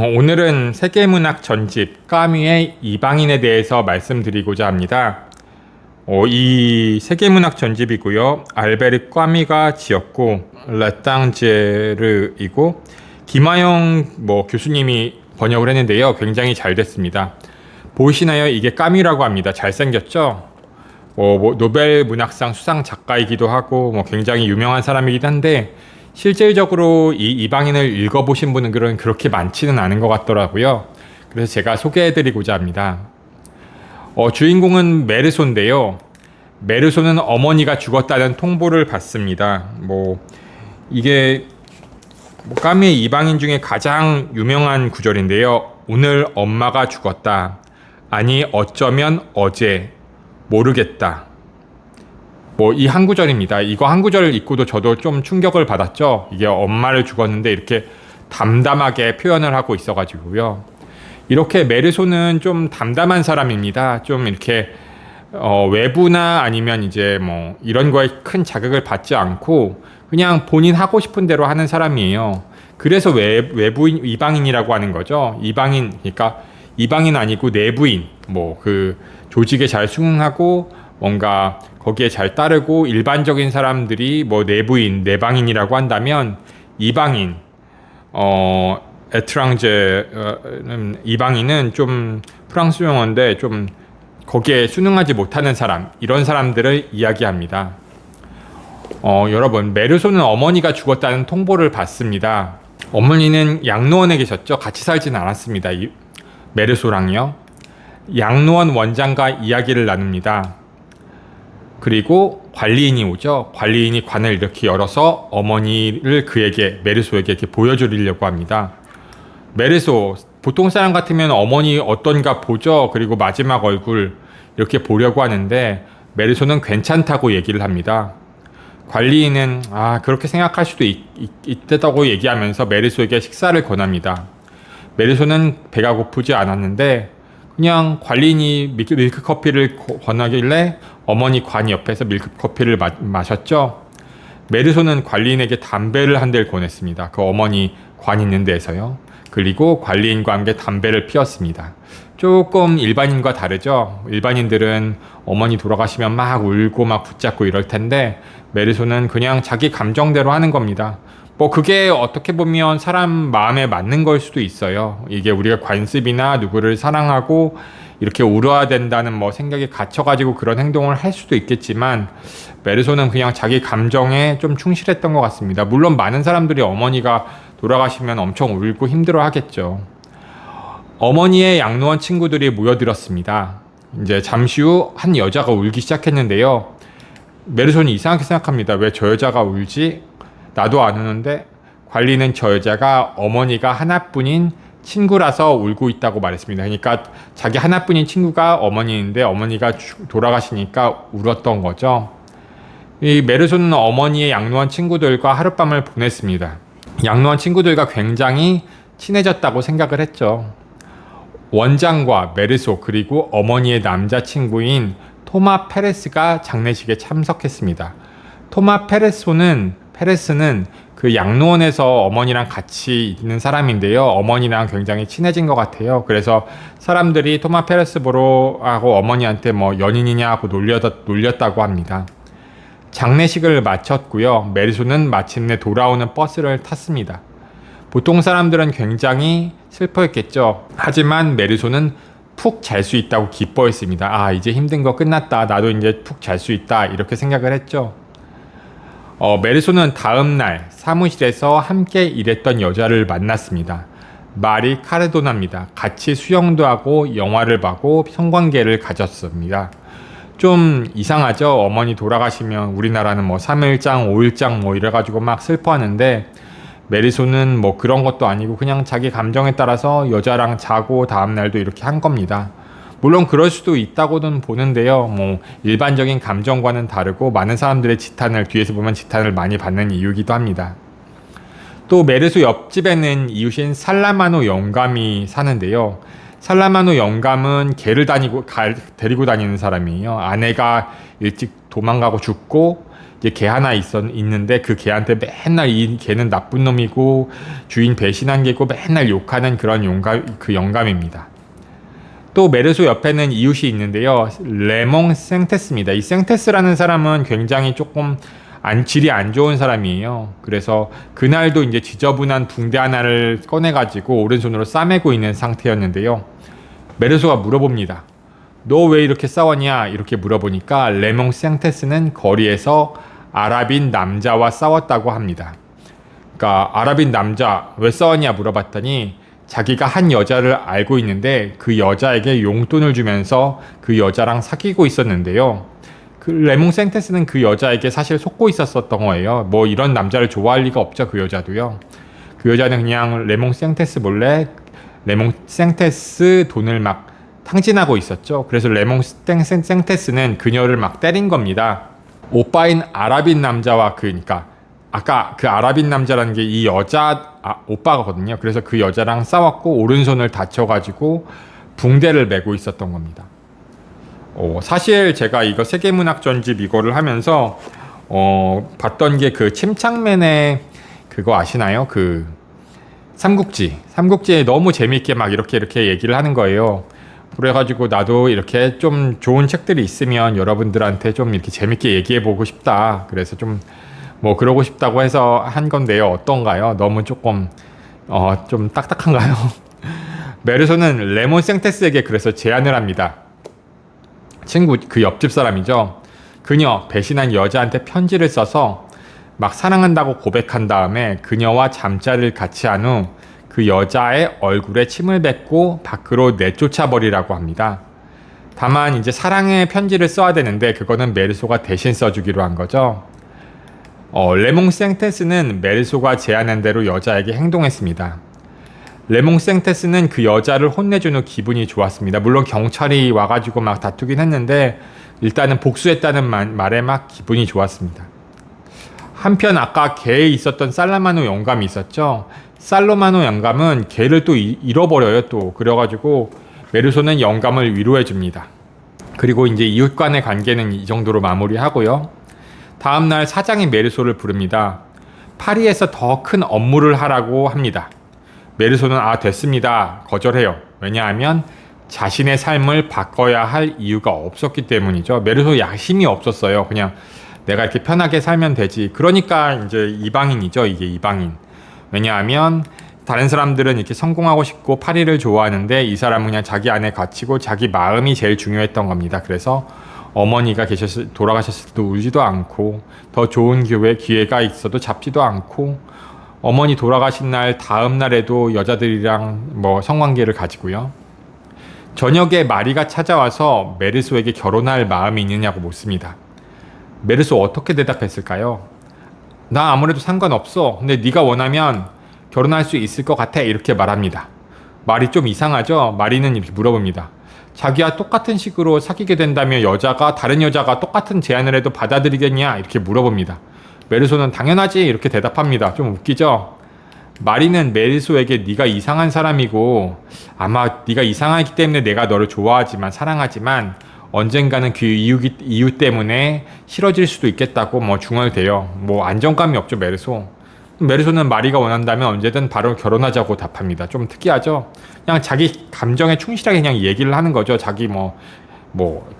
오늘은 세계문학 전집 까뮈의 이방인에 대해서 말씀드리고자 합니다. 이 세계문학 전집이고요. 알베르 까뮈가 지었고 라땅제르이고 김하영 교수님이 번역을 했는데요. 굉장히 잘 됐습니다. 보이시나요? 이게 까뮈라고 합니다. 잘생겼죠? 노벨 문학상 수상 작가이기도 하고 굉장히 유명한 사람이기도 한데 실질적으로 이 이방인을 읽어보신 분들은 그렇게 많지는 않은 것 같더라고요. 그래서 제가 소개해드리고자 합니다. 주인공은 메르소인데요. 메르소는 어머니가 죽었다는 통보를 받습니다. 이게 까뮈의 이방인 중에 가장 유명한 구절인데요. 오늘 엄마가 죽었다. 아니 어쩌면 어제 모르겠다. 이 한 구절입니다. 이거 한 구절을 읽고도 저도 좀 충격을 받았죠. 이게 엄마를 죽었는데 이렇게 담담하게 표현을 하고 있어가지고요. 이렇게 메르소는 좀 담담한 사람입니다. 좀 이렇게 외부나 아니면 이제 이런 거에 큰 자극을 받지 않고 그냥 본인 하고 싶은 대로 하는 사람이에요. 그래서 외부인 이방인이라고 하는 거죠. 이방인, 그러니까 이방인 아니고 내부인, 그 조직에 잘 순응하고 뭔가 거기에 잘 따르고 일반적인 사람들이 내부인, 내방인이라고 한다면 이방인, 에트랑제, 이방인은 좀 프랑스 용어인데 좀 거기에 순응하지 못하는 사람, 이런 사람들을 이야기합니다. 여러분, 메르소는 어머니가 죽었다는 통보를 받습니다. 어머니는 양로원에 계셨죠. 같이 살진 않았습니다. 메르소랑요. 양로원 원장과 이야기를 나눕니다. 그리고 관리인이 오죠. 관리인이 관을 이렇게 열어서 어머니를 메르소에게 이렇게 보여주려고 합니다. 메르소, 보통 사람 같으면 어머니 어떤가 보죠. 그리고 마지막 얼굴 이렇게 보려고 하는데 메르소는 괜찮다고 얘기를 합니다. 관리인은 그렇게 생각할 수도 있다고 얘기하면서 메르소에게 식사를 권합니다. 메르소는 배가 고프지 않았는데 그냥 관리인이 밀크커피를 권하길래 어머니 관 옆에서 밀크커피를 마셨죠. 메르소는 관리인에게 담배를 한 대를 권했습니다. 그 어머니 관 있는 데에서요. 그리고 관리인과 함께 담배를 피웠습니다. 조금 일반인과 다르죠. 일반인들은 어머니 돌아가시면 막 울고 막 붙잡고 이럴 텐데 메르소는 그냥 자기 감정대로 하는 겁니다. 그게 어떻게 보면 사람 마음에 맞는 걸 수도 있어요. 이게 우리가 관습이나 누구를 사랑하고 이렇게 울어야 된다는 생각에 갇혀가지고 그런 행동을 할 수도 있겠지만 메르소는 그냥 자기 감정에 좀 충실했던 것 같습니다. 물론 많은 사람들이 어머니가 돌아가시면 엄청 울고 힘들어 하겠죠. 어머니의 양로원 친구들이 모여들었습니다. 이제 잠시 후 한 여자가 울기 시작했는데요. 메르소는 이상하게 생각합니다. 왜 저 여자가 울지? 나도 안 우는데 관리는 저 여자가 어머니가 하나뿐인 친구라서 울고 있다고 말했습니다. 그러니까 자기 하나뿐인 친구가 어머니인데 어머니가 돌아가시니까 울었던 거죠. 이 메르소는 어머니의 양로원 친구들과 하룻밤을 보냈습니다. 양로원 친구들과 굉장히 친해졌다고 생각을 했죠. 원장과 메르소 그리고 어머니의 남자친구인 토마 페레스가 장례식에 참석했습니다. 토마 페레스는 그 양로원에서 어머니랑 같이 있는 사람인데요. 어머니랑 굉장히 친해진 것 같아요. 그래서 사람들이 토마 페레스 보러 하고 어머니한테 연인이냐 하고 놀렸다고 합니다. 장례식을 마쳤고요. 메르소는 마침내 돌아오는 버스를 탔습니다. 보통 사람들은 굉장히 슬퍼했겠죠. 하지만 메르소는 푹 잘 수 있다고 기뻐했습니다. 이제 힘든 거 끝났다. 나도 이제 푹 잘 수 있다. 이렇게 생각을 했죠. 메르소는 다음날 사무실에서 함께 일했던 여자를 만났습니다. 마리 카르도나입니다. 같이 수영도 하고 영화를 보고 성관계를 가졌습니다. 좀 이상하죠? 어머니 돌아가시면 우리나라는 3일장, 5일장 이래가지고 막 슬퍼하는데 메르소는 그런 것도 아니고 그냥 자기 감정에 따라서 여자랑 자고 다음날도 이렇게 한 겁니다. 물론 그럴 수도 있다고는 보는데요. 일반적인 감정과는 다르고 많은 사람들의 뒤에서 보면 지탄을 많이 받는 이유이기도 합니다. 또 메르소 옆집에는 이웃인 살라마노 영감이 사는데요. 살라마노 영감은 데리고 다니는 사람이에요. 아내가 일찍 도망가고 죽고 이제 개 하나 있는데 그 개한테 맨날 이 개는 나쁜 놈이고 주인 배신한 개고 맨날 욕하는 그런 영감입니다. 또 메르소 옆에는 이웃이 있는데요. 레몽 생테스입니다. 이 생테스라는 사람은 굉장히 조금 질이 안 좋은 사람이에요. 그래서 그날도 이제 지저분한 붕대 하나를 꺼내가지고 오른손으로 싸매고 있는 상태였는데요. 메르소가 물어봅니다. 너 왜 이렇게 싸웠냐? 이렇게 물어보니까 레몽 생테스는 거리에서 아랍인 남자와 싸웠다고 합니다. 그러니까 아랍인 남자 왜 싸웠냐 물어봤더니 자기가 한 여자를 알고 있는데 그 여자에게 용돈을 주면서 그 여자랑 사귀고 있었는데요. 그 레몽 생테스는 그 여자에게 사실 속고 있었던 거예요. 뭐 이런 남자를 좋아할 리가 없죠. 그 여자도요. 그 여자는 그냥 레몽 생테스 몰래 레몽 생테스 돈을 막 탕진하고 있었죠. 그래서 레몽 생테스는 그녀를 막 때린 겁니다. 오빠인 아랍인 남자와 그러니까 아까 그 아랍인 남자라는 게 이 여자 오빠거든요. 그래서 그 여자랑 싸웠고 오른손을 다쳐가지고 붕대를 메고 있었던 겁니다. 사실 제가 이거 세계문학 전집 이거를 하면서 봤던 게 그 침착맨의 그거 아시나요? 그 삼국지에 너무 재밌게 막 이렇게 얘기를 하는 거예요. 그래가지고 나도 이렇게 좀 좋은 책들이 있으면 여러분들한테 좀 이렇게 재밌게 얘기해 보고 싶다. 그래서 좀 뭐 그러고 싶다고 해서 한 건데요. 어떤가요? 너무 조금 좀 딱딱한가요? 메르소는 레몬 생테스에게 그래서 제안을 합니다. 친구 그 옆집 사람이죠. 그녀 배신한 여자한테 편지를 써서 막 사랑한다고 고백한 다음에 그녀와 잠자리를 같이 한 후 그 여자의 얼굴에 침을 뱉고 밖으로 내쫓아 버리라고 합니다. 다만 이제 사랑의 편지를 써야 되는데 그거는 메르소가 대신 써주기로 한 거죠. 레몽 생테스는 메르소가 제안한 대로 여자에게 행동했습니다. 레몽 생테스는 그 여자를 혼내준 후 기분이 좋았습니다. 물론 경찰이 와가지고 막 다투긴 했는데 일단은 복수했다는 말에 막 기분이 좋았습니다. 한편 아까 개에 있었던 살로마노 영감이 있었죠. 살로마노 영감은 개를 또 잃어버려요. 또 그래가지고 메르소는 영감을 위로해줍니다. 그리고 이제 이웃 간의 관계는 이 정도로 마무리하고요. 다음날 사장이 메르소를 부릅니다. 파리에서 더 큰 업무를 하라고 합니다. 메르소는 됐습니다. 거절해요. 왜냐하면 자신의 삶을 바꿔야 할 이유가 없었기 때문이죠. 메르소 야심이 없었어요. 그냥 내가 이렇게 편하게 살면 되지. 그러니까 이제 이방인이죠. 이게 이방인. 왜냐하면 다른 사람들은 이렇게 성공하고 싶고 파리를 좋아하는데 이 사람은 그냥 자기 안에 갇히고 자기 마음이 제일 중요했던 겁니다. 그래서 어머니가 돌아가셨을 때도 울지도 않고 더 좋은 기회가 있어도 잡지도 않고 어머니 돌아가신 날 다음 날에도 여자들이랑 뭐 성관계를 가지고요. 저녁에 마리가 찾아와서 메르소에게 결혼할 마음이 있느냐고 묻습니다. 메르소 어떻게 대답했을까요? 나 아무래도 상관없어. 근데 네가 원하면 결혼할 수 있을 것 같아. 이렇게 말합니다. 말이 좀 이상하죠? 마리는 이렇게 물어봅니다. 자기와 똑같은 식으로 사귀게 된다면 다른 여자가 똑같은 제안을 해도 받아들이겠냐? 이렇게 물어봅니다. 메르소는 당연하지 이렇게 대답합니다. 좀 웃기죠? 마리는 메르소에게 네가 이상한 사람이고 아마 네가 이상하기 때문에 내가 너를 좋아하지만 사랑하지만 언젠가는 그 이유 때문에 싫어질 수도 있겠다고 뭐 중얼대요. 뭐 안정감이 없죠 메르소. 메르소는 마리가 원한다면 언제든 바로 결혼하자고 답합니다. 좀 특이하죠? 그냥 자기 감정에 충실하게 그냥 얘기를 하는 거죠. 자기 뭐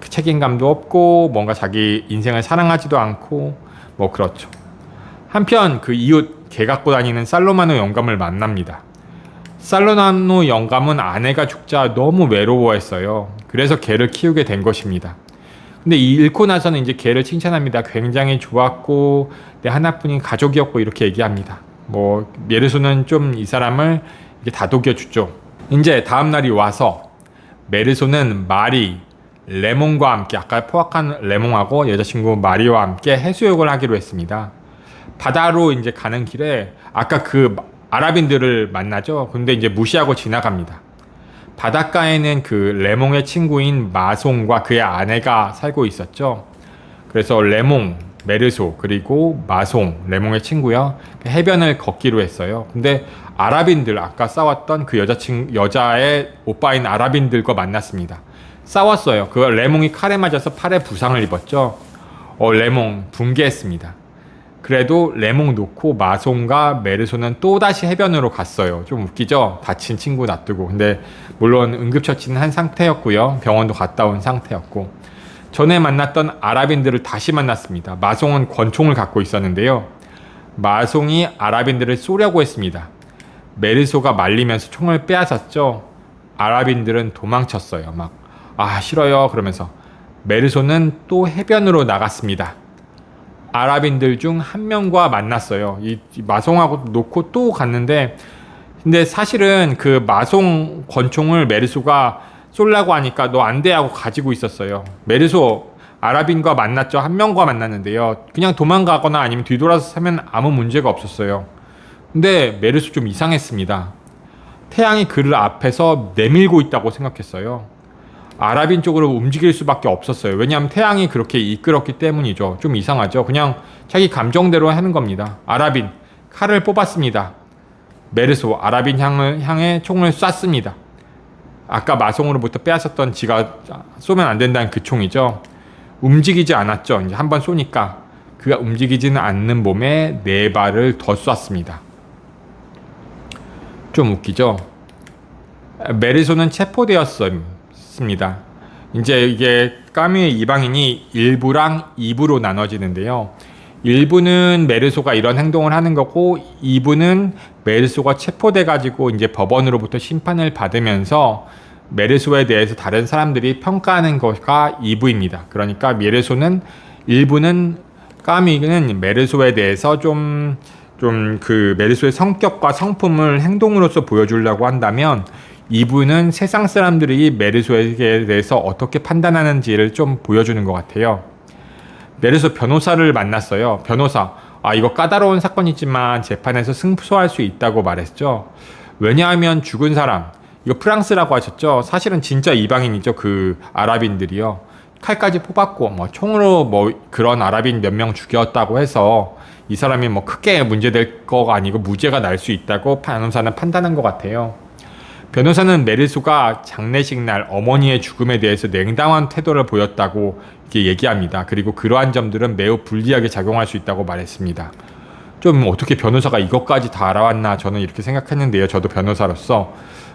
책임감도 없고 뭔가 자기 인생을 사랑하지도 않고 뭐 그렇죠. 한편 그 이웃 개 갖고 다니는 살로마노 영감을 만납니다. 살로마노 영감은 아내가 죽자 너무 외로워했어요. 그래서 개를 키우게 된 것입니다. 근데 잃고 나서는 이제 개를 칭찬합니다. 굉장히 좋았고 내 하나뿐인 가족이었고 이렇게 얘기합니다. 뭐 메르소는 좀 이 사람을 이렇게 다독여주죠. 이제 다음 날이 와서 메르소는 마리, 레몽과 함께 아까 포악한 레몽하고 여자친구 마리와 함께 해수욕을 하기로 했습니다. 바다로 이제 가는 길에 아까 그 아랍인들을 만나죠. 근데 이제 무시하고 지나갑니다. 바닷가에는 그 레몽의 친구인 마송과 그의 아내가 살고 있었죠. 그래서 레몽, 메르소 그리고 마송, 레몽의 친구요. 해변을 걷기로 했어요. 근데 아랍인들 아까 싸웠던 그 여자의 오빠인 아랍인들과 만났습니다. 싸웠어요. 그 레몽이 칼에 맞아서 팔에 부상을 입었죠. 레몽 붕괴했습니다. 그래도 레몽 놓고 마송과 메르소는 또다시 해변으로 갔어요. 좀 웃기죠? 다친 친구 놔두고. 근데 물론 응급처치는 한 상태였고요. 병원도 갔다 온 상태였고. 전에 만났던 아랍인들을 다시 만났습니다. 마송은 권총을 갖고 있었는데요. 마송이 아랍인들을 쏘려고 했습니다. 메르소가 말리면서 총을 빼앗았죠. 아랍인들은 도망쳤어요. 싫어요 그러면서. 메르소는 또 해변으로 나갔습니다. 아랍인들 중 한 명과 만났어요. 이 마송하고 놓고 또 갔는데, 근데 사실은 그 마송 권총을 메르소가 쏠라고 하니까 너 안 돼 하고 가지고 있었어요. 메르소 아랍인과 만났죠. 한 명과 만났는데요. 그냥 도망가거나 아니면 뒤돌아서 사면 아무 문제가 없었어요. 근데 메르소 좀 이상했습니다. 태양이 그를 앞에서 내밀고 있다고 생각했어요. 아랍인 쪽으로 움직일 수밖에 없었어요. 왜냐하면 태양이 그렇게 이끌었기 때문이죠. 좀 이상하죠. 그냥 자기 감정대로 하는 겁니다. 아랍인 칼을 뽑았습니다. 메르소 아랍인 향해 총을 쐈습니다. 아까 마송으로부터 빼앗았던 지가 쏘면 안 된다는 그 총이죠. 움직이지 않았죠. 이제 한번 쏘니까 그가 움직이지는 않는 몸에 4발을 더 쐈습니다. 좀 웃기죠. 메르소는 체포되었습니다. 이제 이게 까뮤의 이방인이 1부랑 2부로 나눠지는데요. 1부는 메르소가 이런 행동을 하는 거고, 2부는 메르소가 체포돼 가지고 이제 법원으로부터 심판을 받으면서 메르소에 대해서 다른 사람들이 평가하는 것가 2부입니다. 그러니까 메르소는 1부는 까뮤는 메르소에 대해서 좀 그 메르소의 성격과 성품을 행동으로서 보여주려고 한다면, 이분은 세상 사람들이 메르소에 대해서 어떻게 판단하는지를 좀 보여주는 것 같아요. 메르소 변호사를 만났어요. 변호사, 이거 까다로운 사건이지만 재판에서 승소할 수 있다고 말했죠. 왜냐하면 죽은 사람, 이거 프랑스라고 하셨죠. 사실은 진짜 이방인이죠. 그 아랍인들이요. 칼까지 뽑았고 총으로 그런 아랍인 몇 명 죽였다고 해서 이 사람이 크게 문제될 거가 아니고 무죄가 날 수 있다고 변호사는 판단한 것 같아요. 변호사는 메르소가 장례식 날 어머니의 죽음에 대해서 냉담한 태도를 보였다고 이렇게 얘기합니다. 그리고 그러한 점들은 매우 불리하게 작용할 수 있다고 말했습니다. 좀 어떻게 변호사가 이것까지 다 알아왔나 저는 이렇게 생각했는데요. 저도 변호사로서.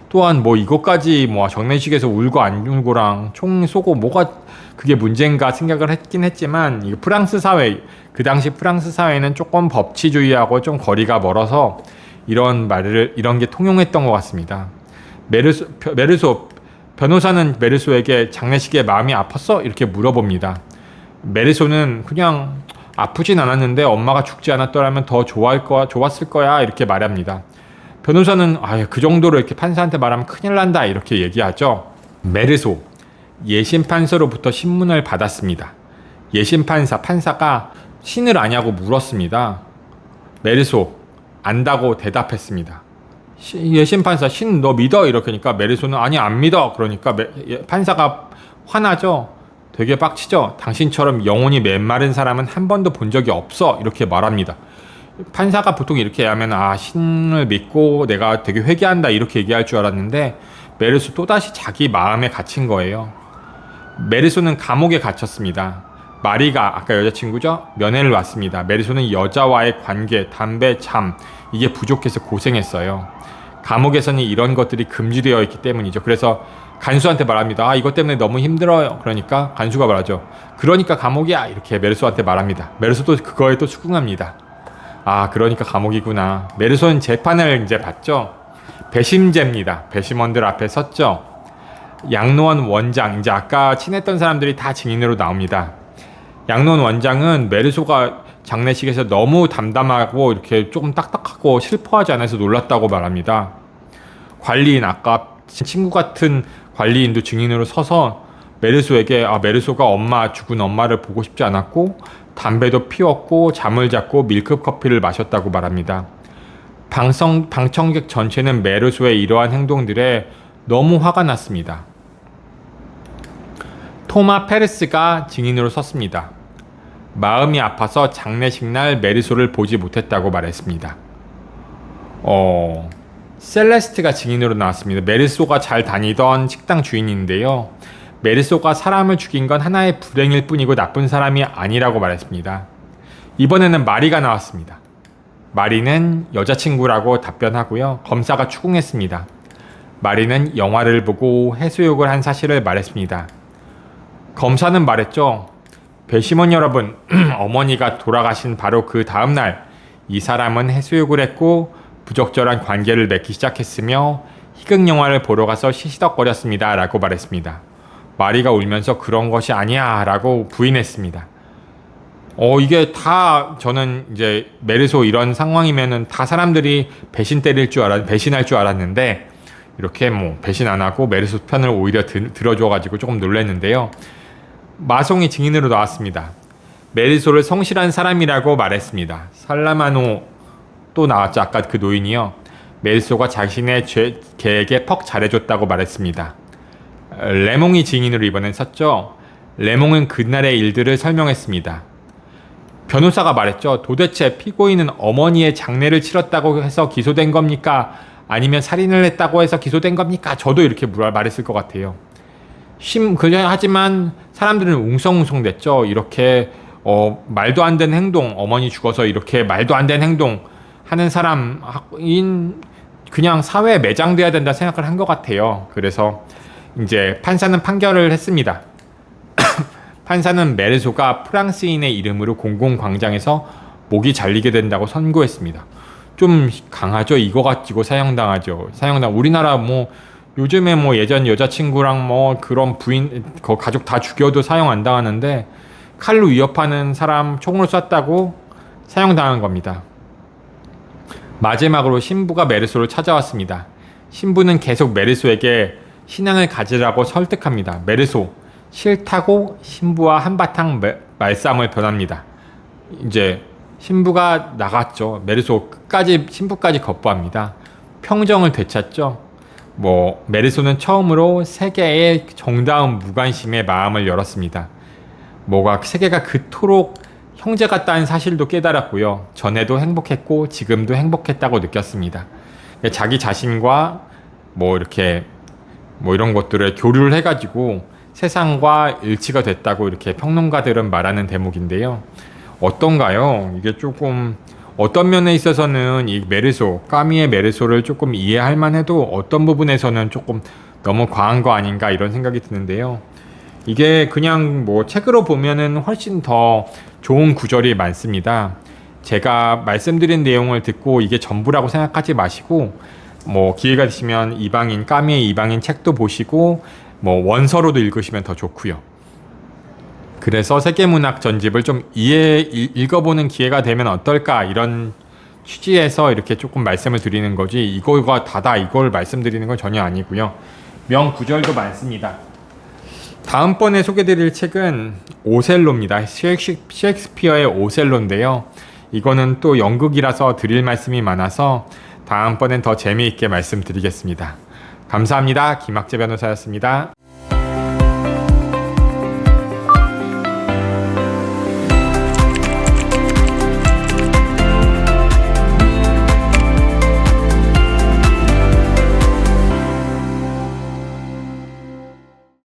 또한 이것까지 장례식에서 울고 안 울고랑 총 쏘고 뭐가 그게 문제인가 생각을 했긴 했지만, 이 프랑스 사회, 그 당시 프랑스 사회는 조금 법치주의하고 좀 거리가 멀어서 이런 게 통용했던 것 같습니다. 메르소 변호사는 메르소에게 장례식에 마음이 아팠어? 이렇게 물어봅니다. 메르소는 그냥 아프진 않았는데 엄마가 죽지 않았더라면 더 좋았을 거야 이렇게 말합니다. 변호사는 그 정도로 이렇게 판사한테 말하면 큰일 난다 이렇게 얘기하죠. 메르소 예심판서로부터 신문을 받았습니다. 판사가 신을 아냐고 물었습니다. 메르소 안다고 대답했습니다. 예심판사 신 너 믿어? 이렇게 하니까 메르소는 아니 안 믿어. 그러니까 판사가 화나죠. 되게 빡치죠. 당신처럼 영혼이 메마른 사람은 한 번도 본 적이 없어 이렇게 말합니다. 판사가 보통 이렇게 하면 신을 믿고 내가 되게 회개한다 이렇게 얘기할 줄 알았는데, 메르소 또다시 자기 마음에 갇힌 거예요. 메르소는 감옥에 갇혔습니다. 마리가 아까 여자친구죠? 면회를 왔습니다. 메르소는 여자와의 관계, 담배, 잠 이게 부족해서 고생했어요. 감옥에서는 이런 것들이 금지되어 있기 때문이죠. 그래서 간수한테 말합니다. 이것 때문에 너무 힘들어요. 그러니까 간수가 말하죠. 그러니까 감옥이야 이렇게 메르소한테 말합니다. 메르소도 그거에 또 수긍합니다. 그러니까 감옥이구나. 메르소는 재판을 이제 받죠. 배심제입니다. 배심원들 앞에 섰죠. 양로원 원장, 이제 아까 친했던 사람들이 다 증인으로 나옵니다. 양로원 원장은 메르소가 장례식에서 너무 담담하고 이렇게 조금 딱딱하고 슬퍼하지 않아서 놀랐다고 말합니다. 관리인, 아까 친구 같은 관리인도 증인으로 서서 메르소에게 메르소가 죽은 엄마를 보고 싶지 않았고 담배도 피웠고 잠을 잤고 밀크 커피를 마셨다고 말합니다. 방청객 전체는 메르소의 이러한 행동들에 너무 화가 났습니다. 토마 페르스가 증인으로 섰습니다. 마음이 아파서 장례식 날 메르소를 보지 못했다고 말했습니다. 셀레스트가 증인으로 나왔습니다. 메르소가 잘 다니던 식당 주인인데요. 메르소가 사람을 죽인 건 하나의 불행일 뿐이고 나쁜 사람이 아니라고 말했습니다. 이번에는 마리가 나왔습니다. 마리는 여자친구라고 답변하고요. 검사가 추궁했습니다. 마리는 영화를 보고 해수욕을 한 사실을 말했습니다. 검사는 말했죠. 배심원 여러분, 어머니가 돌아가신 바로 그 다음날 이 사람은 해수욕을 했고 부적절한 관계를 맺기 시작했으며 희극 영화를 보러 가서 시시덕거렸습니다. 라고 말했습니다. 마리가 울면서 그런 것이 아니야 라고 부인했습니다. 이게 다 저는 이제 메르소 이런 상황이면은 다 사람들이 배신할 줄 알았는데 이렇게 뭐 배신 안 하고 메르소 편을 오히려 들어줘가지고 조금 놀랐는데요. 마송이 증인으로 나왔습니다. 메르소를 성실한 사람이라고 말했습니다. 살라마노 또 나왔죠. 아까 그 노인이요. 메르소가 자신의 개에게 퍽 잘해줬다고 말했습니다. 레몽이 증인으로 이번엔 섰죠. 레몽은 그날의 일들을 설명했습니다. 변호사가 말했죠. 도대체 피고인은 어머니의 장례를 치렀다고 해서 기소된 겁니까? 아니면 살인을 했다고 해서 기소된 겁니까? 저도 이렇게 말했을 것 같아요. 하지만 사람들은 웅성웅성 됐죠. 이렇게 말도 안 되는 행동, 어머니 죽어서 이렇게 말도 안 되는 행동 하는 사람인 그냥 사회에 매장돼야 된다 생각을 한 것 같아요. 그래서 이제 판사는 판결을 했습니다. 판사는 메르소가 프랑스인의 이름으로 공공광장에서 목이 잘리게 된다고 선고했습니다. 좀 강하죠. 이거 가지고 사형당하죠. 우리나라 뭐 요즘에 뭐 예전 여자친구랑 뭐 그런 부인 가족 다 죽여도 사형 안 당하는데 칼로 위협하는 사람 총으로 쐈다고 사형당한 겁니다. 마지막으로 신부가 메르소를 찾아왔습니다. 신부는 계속 메르소에게 신앙을 가지라고 설득합니다. 메르소 싫다고 신부와 한바탕 말싸움을 변합니다. 이제 신부가 나갔죠. 메르소 신부까지 거부합니다. 평정을 되찾죠. 메르소는 처음으로 세계의 정다운 무관심의 마음을 열었습니다. 세계가 그토록 형제 같다는 사실도 깨달았고요. 전에도 행복했고 지금도 행복했다고 느꼈습니다. 자기 자신과 이런 것들을 교류를 해가지고 세상과 일치가 됐다고 이렇게 평론가들은 말하는 대목인데요. 어떤가요? 이게 조금 어떤 면에 있어서는 이 까미의 메르소를 조금 이해할 만해도 어떤 부분에서는 조금 너무 과한 거 아닌가 이런 생각이 드는데요. 이게 그냥 책으로 보면은 훨씬 더 좋은 구절이 많습니다. 제가 말씀드린 내용을 듣고 이게 전부라고 생각하지 마시고 기회가 되시면 까미의 이방인 책도 보시고 원서로도 읽으시면 더 좋고요. 그래서 세계문학 전집을 좀 읽어보는 기회가 되면 어떨까 이런 취지에서 이렇게 조금 말씀을 드리는 거지 이걸 말씀드리는 건 전혀 아니고요. 명구절도 많습니다. 다음번에 소개드릴 책은 오셀로입니다. 셰익스피어의 오셀로인데요. 이거는 또 연극이라서 드릴 말씀이 많아서 다음번엔 더 재미있게 말씀드리겠습니다. 감사합니다. 김학재 변호사였습니다.